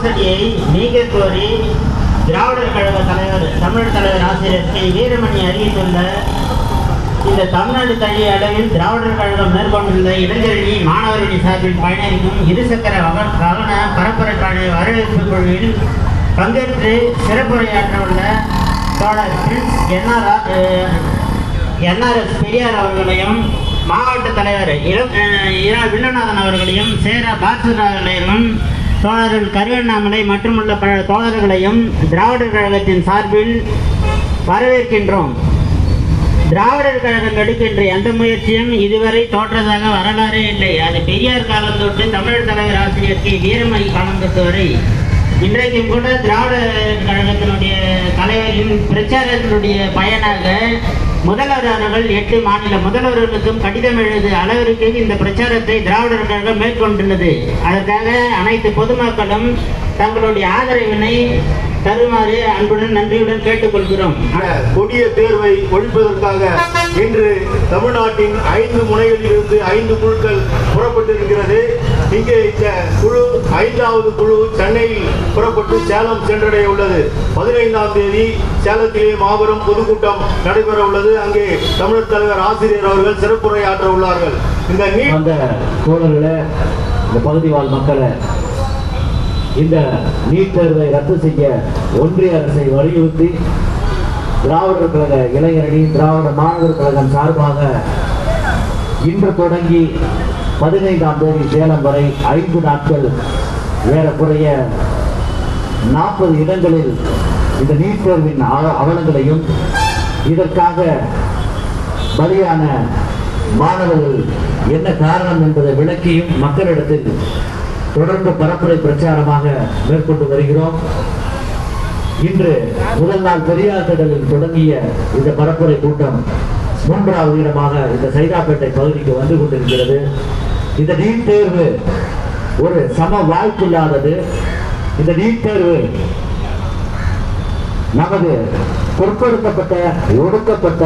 மோசடியை நீக்க கோரி திராவிடர் கழக தலைவர் தமிழர் தலைவர் ஆசிரியர் கே வீரமணி அறிவித்துள்ள இந்த தமிழ்நாடு தழிய அளவில் திராவிடர் கழகம் மேற்கொண்டுள்ள இளைஞரணி மாணவரணி சார்பில் பயணிக்கும் இருசக்கர வாகன பரப்புரைக்கான வரவேற்பு குழுவில் பங்கேற்று சிறப்புரையாற்றவுள்ள தோழர் பிரின்ஸ் என்ஆர்எஸ் பெரியார் அவர்களையும் மாவட்ட தலைவர் வில்லநாதன் அவர்களையும் சேர பாசுராவையும் தோழர்கள் கருவண்ணாமலை மற்றும் உள்ள பல தோழர்களையும் திராவிடர் கழகத்தின் சார்பில் வரவேற்கின்றோம். திராவிடர் கழகம் எடுக்கின்ற எந்த முயற்சியும் இதுவரை தோற்றதாக வரலாறே இல்லை. அது பெரியார் காலம் தொட்டு தமிழர் தலைவர் ஆசிரியர் கே வீரமணி காலம் தொட்டு வரை இன்றைக்கும் கூட திராவிடர் கழகத்தினுடைய தலைவரின் பிரச்சாரத்தினுடைய பயனாக முதல்வர் அவர்கள் 8 மாநில முதல்வர்களுக்கும் கடிதம் எழுது அளவிற்கு இந்த பிரச்சாரத்தை திராவிடர் கழகம் மேற்கொண்டுள்ளது. அதற்காக அனைத்து பொதுமக்களும் தங்களுடைய ஆதரவினை தருமாறு அன்புடன் நன்றியுடன் கேட்டுக்கொள்கிறோம். கொடிய தேர்வை ஒழிப்பதற்காக இன்று தமிழ்நாட்டின் 5 முனைகளில் இருந்து 5 குழுக்கள் புறப்பட்டிருக்கிறது. இங்கே இந்த குழு 5வது குழு சென்னையில் புறப்பட்டு சேலம் சென்றடைய உள்ளது. 15ஆம் தேதி சேலத்திலே மாபெரும் பொதுக்கூட்டம் நடைபெற உள்ளது. அங்கே தமிழர் தலைவர் ஆசிரியர் அவர்கள் சிறப்புரையாற்ற உள்ளார்கள். இந்த தோழர்களே, இந்த பகுதி வாழ் மக்களை இந்த நீட் தேர்வை ரத்து செய்ய ஒன்றிய அரசை வலியுறுத்தி திராவிடர் கழக இளைஞரணி திராவிட மாணவர் கழகம் சார்பாக இன்று தொடங்கி 15ஆம் தேதி சேலம் வரை 5 நாட்கள் ஏறக்குறைய 40 இடங்களில் இந்த நீட் தேர்வின் அவலங்களையும் இதற்காக பலியான மாணவர்கள் என்ன காரணம் என்பதை விளக்கியும் மக்களிடத்தில் தொடர்ந்து பரப்புரை பிரச்சாரமாக மேற்கொண்டு வருகிறோம். இன்று முதல் நாள் பெரியார் திடலில் தொடங்கிய இந்த பரப்புரை கூட்டம் 3வது இடமாக இந்த சைதாப்பேட்டை பகுதிக்கு வந்து கொண்டிருக்கிறது. இந்த நீட் தேர்வு ஒரு சம வாய்ப்பில்லாதது. இந்த நீட் தேர்வு நமது பிற்படுத்தப்பட்ட ஒடுக்கப்பட்ட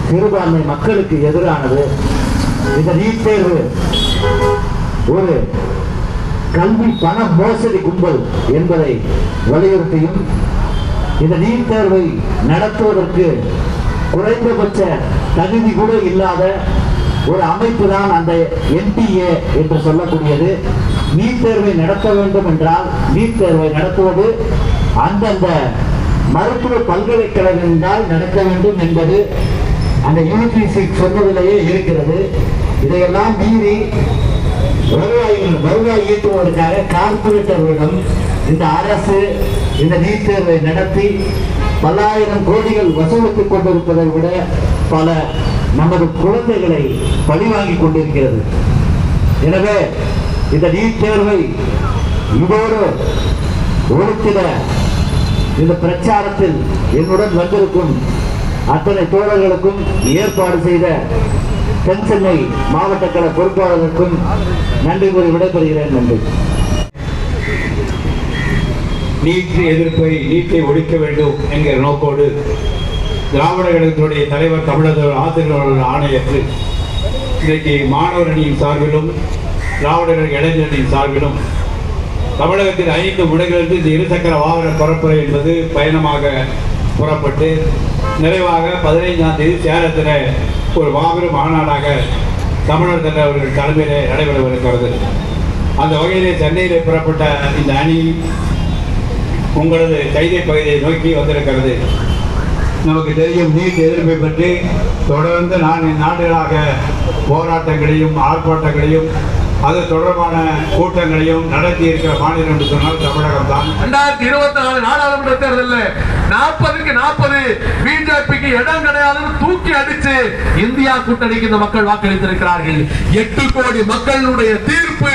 சிறுபான்மை மக்களுக்கு எதிரானது. இந்த நீட் தேர்வு ஒரு கல்வி பண மோசடி கும்பல் என்பதை வலியுறுத்தியும் இந்த நீட் தேர்வை நடத்துவதற்கு குறைந்தபட்ச தகுதி கூட இல்லாத ஒரு அமைப்பு தான் அந்த NTA என்று சொல்லக்கூடியது. நீட் தேர்வை நடத்த வேண்டும் என்றால் நீட் தேர்வை நடத்துவது அந்தந்த மருத்துவ பல்கலைக்கழகங்களால் நடக்க வேண்டும் என்பது அந்த UGC சொன்னதிலேயே இருக்கிறது. இதையெல்லாம் மீறி வருவாய் ஈட்டுவதற்காக கார்பரேட்டர்களிடம் இந்த அரசு இந்த நீட் தேர்வை நடத்தி பல்லாயிரம் கோடிகள் வசூலித்துக் கொண்டிருப்பதை விட பல நமது குழந்தைகளை பழிவாங்கிக் கொண்டிருக்கிறது. எனவே இந்த நீட் தேர்வை இதோடு ஒழுக்கிட இந்த பிரச்சாரத்தில் என்னுடன் வந்திருக்கும் அத்தனை தோழர்களுக்கும் ஏற்பாடு செய்த தென்சென்னை மாவட்ட கழக பொறுப்பாளர்களுக்கும் நன்றி கூறி விடைபெறுகிறேன். நன்றி. நீட்டை ஒழிக்க வேண்டும் என்கிற நோக்கோடு திராவிட கழகத்தினுடைய தலைவர் தமிழர் ஆசிரியர்கள் ஆணையற்று இன்றைக்கு மாணவர் அணியின் சார்பிலும் திராவிட கழக இளைஞரின் சார்பிலும் தமிழகத்தின் 5 முனைகளிலிருந்து இந்த இருசக்கர வாகன பரப்புரை என்பது பயணமாக புறப்பட்டு நிறைவாக 15ஆம் தேதி சேலத்தில் ஒரு மாபெரும் மாநாடாக தமிழர் தலைவர்கள் தலைமையிலே நடைபெறவிருக்கிறது. அந்த வகையிலே சென்னையிலே புறப்பட்ட இந்த அணி உங்களது கைதை பகுதியை நோக்கி வந்திருக்கிறது. நமக்கு தெரியும், நீட் எதிர்ப்பை பற்றி தொடர்ந்து 4 நாடுகளாக போராட்டங்களையும் ஆர்ப்பாட்டங்களையும் அது தொடர்பான கூட்டங்களையும் நடத்தி இருக்கிற மாநிலம் என்று சொன்னால் தமிழகம் தான். 2024 நாடாளுமன்ற தேர்தலில் 40க்கு 40 பிஜேபிக்கு இடம் கிடையாதுன்னு தூக்கி அடிச்சு இந்தியா கூட்டணிக்கு இந்த மக்கள் வாக்களித்திருக்கிறார்கள். 8 கோடி மக்களுடைய தீர்ப்பு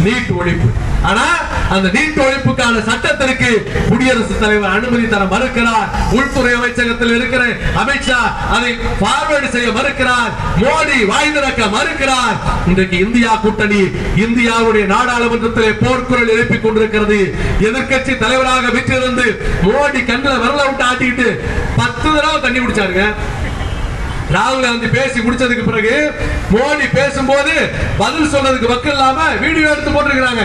நீட் ஒழிப்பு. ஆனா அந்த நீட் ஒழிப்புக்கான சட்டத்திற்கு குடியரசுத் தலைவர் அனுமதி தர மறுக்கிறார். உள்துறை அமைச்சகத்தில் இருக்கிற அமித்ஷா அதை பார்வையிட செய்ய மறுக்கிறார். மோடி வாய் திறக்க மறுக்கிறார். இன்றைக்கு இந்தியா கூட்டணி இந்தியாவுடைய நாடாளுமன்றத்திலே போர்க்குரல் எழுப்பிக் கொண்டிருக்கிறது. எதிர்கட்சி தலைவராக விற்றிருந்து மோடி கண்ணில் வரல விட்டு ஆட்டிக்கிட்டு 10 தடவை தண்ணி குடிச்சாருங்க. ராகுல் காந்தி பேசி முடிச்சதுக்கு பிறகு மோடி பேசும்போது பதில் சொல்றதுக்கு வக்கு இல்லாம வீடியோ எடுத்து போட்டிருக்கிறாங்க.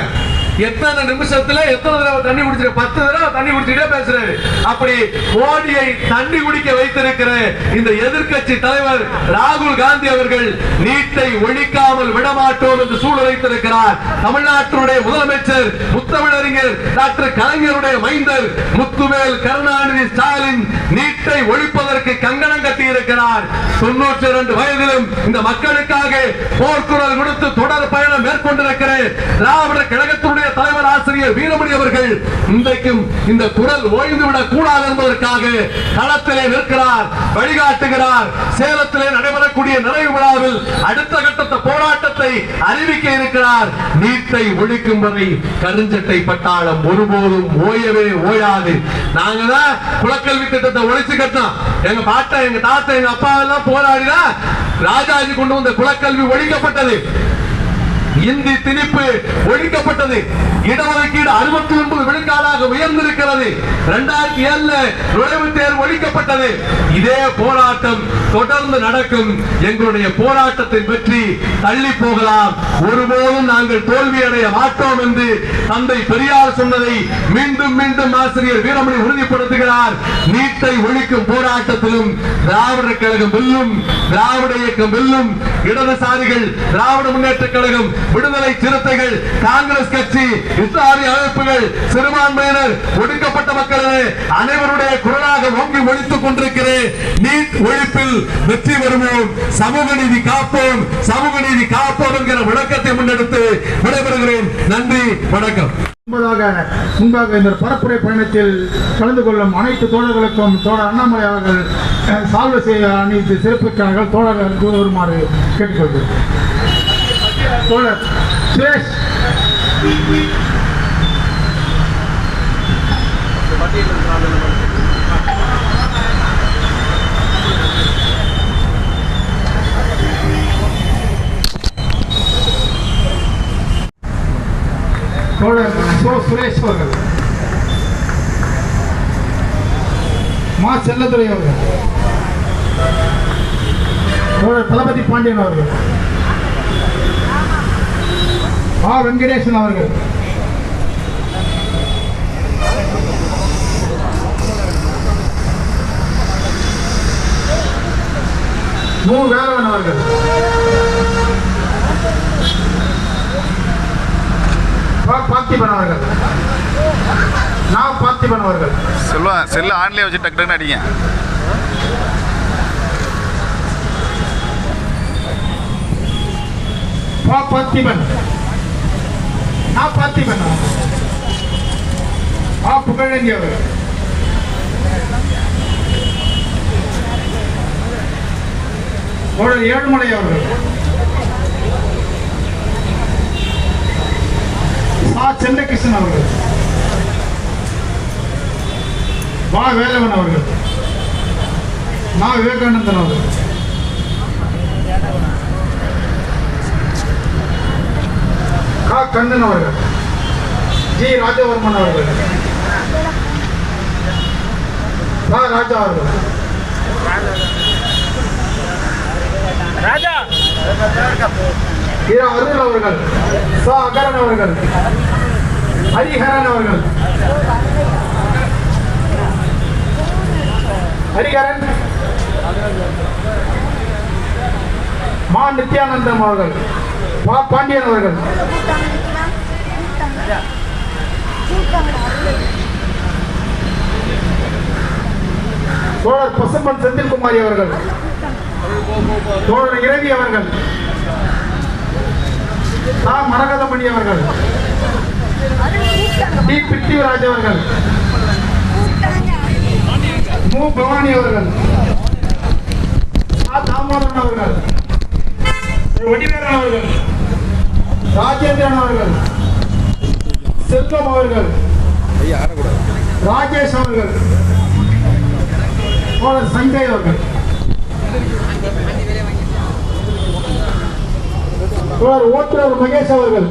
எத்தனை நிமிஷத்துல எத்தனை தடவை தண்ணி குடிச்சிரு? 10 தடவை தண்ணி குடிச்சுட்டே பேசுறாரு. அப்படி மோடியை தண்ணி குடிக்க வைத்திருக்கிற இந்த எதிர்க்கட்சி தலைவர் ராகுல் காந்தி அவர்கள் நீட்டை ஒழிக்காமல் விடமாட்டோம் என்று சூழலைத்திருக்கிறார். தமிழ்நாட்டுடைய முதலமைச்சர் முத்தமிழறிஞர் டாக்டர் கலைஞருடைய மைந்தர் முத்துவேல் கருணாநிதி ஸ்டாலின் நீட்டை ஒழிப்பதற்கு கங்கணம் கட்டி இருக்கிறார். 92 வயதிலும் இந்த மக்களுக்காக போர்க்குரல் கொடுத்து தொடர் பயணம் மேற்கொண்டிருக்கிற திராவிட கழகத்தினுடைய தலைவர் ஆசிரியர் வீரமணி அவர்கள் இன்றைக்கும் இந்த குரல் ஓய்ந்துவிடக் கூடாது என்பதற்காக களத்திலே நிற்கிறார், வழிகாட்டுகிறார். சேலத்திலே நடைபெறக்கூடிய நிறைவு விழாவில் அடுத்த கட்ட போராட்டத்தை அறிவிக்க இருக்கிறார். நீட்டை ஒழிக்கும் வரை கருஞ்சட்டை பட்டாளம் ஒருபோதும் ஓயவே ஓயாது. நாங்க தான் குலக்கல்வி திட்டத்தை ஒழிச்சு கட்டோம். எங்க பாட்டா, எங்க தாத்தா, எங்க அப்பா எல்லாம் போராடினா ராஜாஜி கொண்டு வந்த குலக்கல்வி ஒழிக்கப்பட்டது. இந்தி திணிப்பு ஒழிக்கப்பட்டது. இடஒதுக்கீடு 69 விழுக்காடாக உயர்ந்திருக்கிறது. 2007 நுழைவுத் தேர்வு ஒழிக்கப்பட்டது. இதே போராட்டம் தொடர்ந்து நடக்கும். எங்களுடைய போராட்டத்தின் வெற்றி தள்ளி போகலாம், ஒருபோதும் நாங்கள் தோல்வி அடைய மாட்டோம் என்று தந்தை பெரியார் சொன்னதை மீண்டும் மீண்டும் ஆசிரியர் வீரமணி உறுதிப்படுத்துகிறார். நீட்டை ஒழிக்கும் போராட்டத்திலும் திராவிட கழகம் வெல்லும், திராவிட இயக்கம் வெல்லும். இடதுசாரிகள், திராவிட முன்னேற்ற கழகம், விடுதலை சிறுத்தைகள், காங்கிரஸ் கட்சி, இஸ்லாமிய அமைப்புகள், சிறுபான்மையினர், ஒடுக்கப்பட்ட மக்கள் அனைவருடைய குரலாக ஓங்கி ஒழித்துக் கொண்டிருக்கிறேன். நீட் ஒழிப்பில் வெற்றி பெறுவோம், சமூக நீதி காப்போம், சமூக நீதி காப்போம் என்கிற விளக்கத்தை முன்னெடுத்து விடைபெறுகிறேன். நன்றி, வணக்கம். முன்பாக இந்த பரப்புரை பயணத்தில் கலந்து கொள்ளும் அனைத்து தோழர்களுக்கும் தோழர் அண்ணாமலை அவர்கள் சால்வை செய்ய அணிவித்து சிறப்பிக்கிறார்கள். தோழர்கள் வருமாறு கேட்டுக்கொள்கிறேன். தோழர் சுரேஷ் தோழர் சுரேஷ் அவர்கள், மா செல்லத்துறை அவர்கள், தோழர் தளபதி பாண்டியன் அவர்கள், ஆ வெங்கடேசன் அவர்கள், மு வேலவன் அவர்கள், பார்த்திபன் அவர்கள், நான் பார்த்திபன் அவர்கள். செல்ல ஆன்லைன் வச்சு டக்கு டக்குன்னு அடிங்க. பார்த்திபன், நான் பார்த்திபன், புகழேந்தி அவர்கள், ஏழுமலை அவர்கள், சென்னகிருஷ்ணன் அவர்கள், வா வேலவன் அவர்கள், நான் விவேகானந்தன் அவர்கள், கா கண்ணன் அவர்கள், ஜி ராஜவர்மன் அவர்கள், ராஜா அவர்கள், அருள் அவர்கள், அகரன் அவர்கள், ஹரிஹரன் அவர்கள், ஹரிஹரன், மா நித்யானந்தம் அவர்கள், மா பாண்டியன் அவர்கள், தோழர் பசும்பன் செந்தில்குமாரி அவர்கள், தோழர் இரவி அவர்கள், மரகதமணி அவர்கள், டி பிருத்திவிராஜ் அவர்கள், மு பவானி அவர்கள், தாமோதரன் அவர்கள், வடிவேலன் அவர்கள், ராஜேந்திரன் அவர்கள், செல்வம் அவர்கள், ராஜேஷ் அவர்கள், சஞ்சய் அவர்கள், ஓட்டுநர் மகேஷ் அவர்கள்,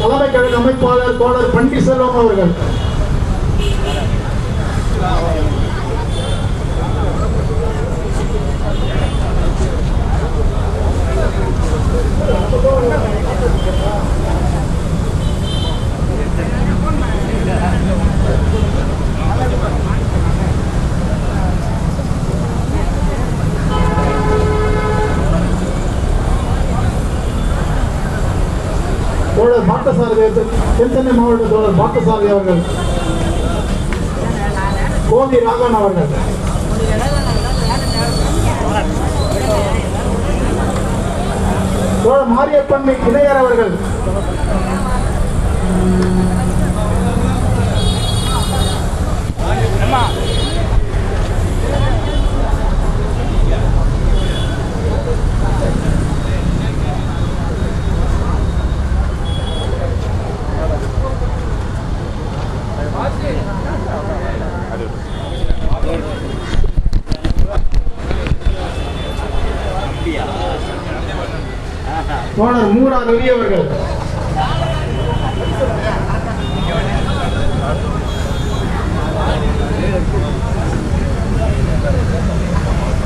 தலைமை கழக அமைப்பாளர் தோழர் பன்னீர்செல்வம் அவர்கள், தோழர் பார்த்தசாரதி, தென்சென்னை மாவட்ட தோழர் பார்த்தசாரதி அவர்கள், கோவி ராகவன் அவர்கள், தோழர் மாரியப்பன் இளையர் அவர்கள், தோழர் மூரா ரவி அவர்கள்,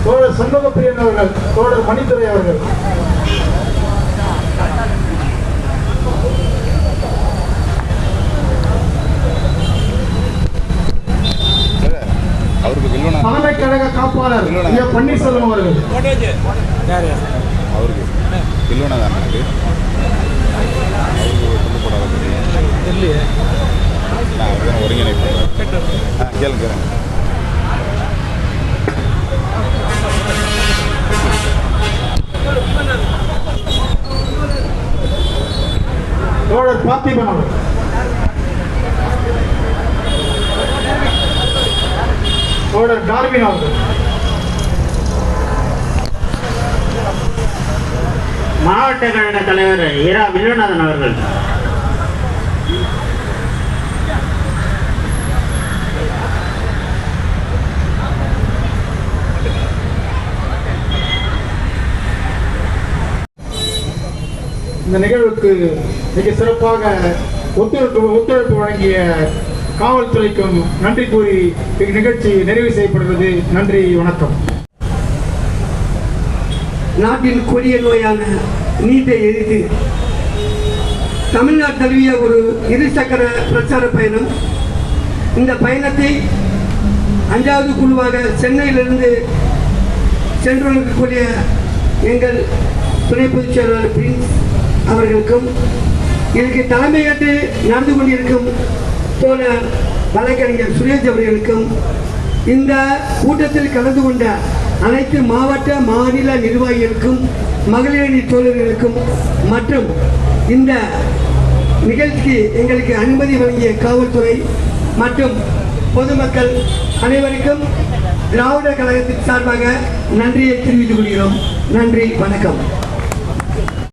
தோழர் சண்முகப்பிரியன் அவர்கள், தோழர் மணித்துறை அவர்கள், தலைமை கழக காப்பாளர் பன்னீர்செல்வம் அவர்கள், அவருக்கு இல்லைன்னா தான் எனக்கு இல்லையே நான் அவருக்கு ஒருங்கிணைப்பு கேளுங்க. தோழர் பார்த்திபன் அவர்கள், தோழர் டார்வின் அவர்கள், மாவட்ட கழக தலைவர் இரா வில்வநாதன் அவர்கள், இந்த நிகழ்வுக்கு மிக சிறப்பாக ஒத்துழைப்பு வழங்கிய காவல்துறைக்கும் நன்றி கூறி இந்நிகழ்ச்சி நிறைவு செய்யப்படுகிறது. நன்றி, வணக்கம். நாட்டின் கொடிய நோயான நீட்டை எதிர்த்து தமிழ்நாடு தழுவிய ஒரு இருசக்கர பிரச்சார பயணம். இந்த பயணத்தை 5வது குழுவாக சென்னையிலிருந்து சென்றிருக்கக்கூடிய எங்கள் துணை பொதுச் செயலாளர் பிரின்ஸ் அவர்களுக்கும், இதற்கு தலைமையேற்று நடந்து கொண்டிருக்கும் தோழர் வழக்கறிஞர் சுரேஷ் அவர்களுக்கும், இந்த கூட்டத்தில் கலந்து கொண்ட அனைத்து மாவட்ட மாநில நிர்வாகிகளுக்கும், மகளிரணி தோழர்களுக்கும் மற்றும் இந்த நிகழ்ச்சிக்கு எங்களுக்கு அனுமதி வழங்கிய காவல்துறை மற்றும் பொதுமக்கள் அனைவருக்கும் திராவிட கழகத்தின் சார்பாக நன்றியை தெரிவித்துக் கொள்கிறோம். நன்றி, வணக்கம்.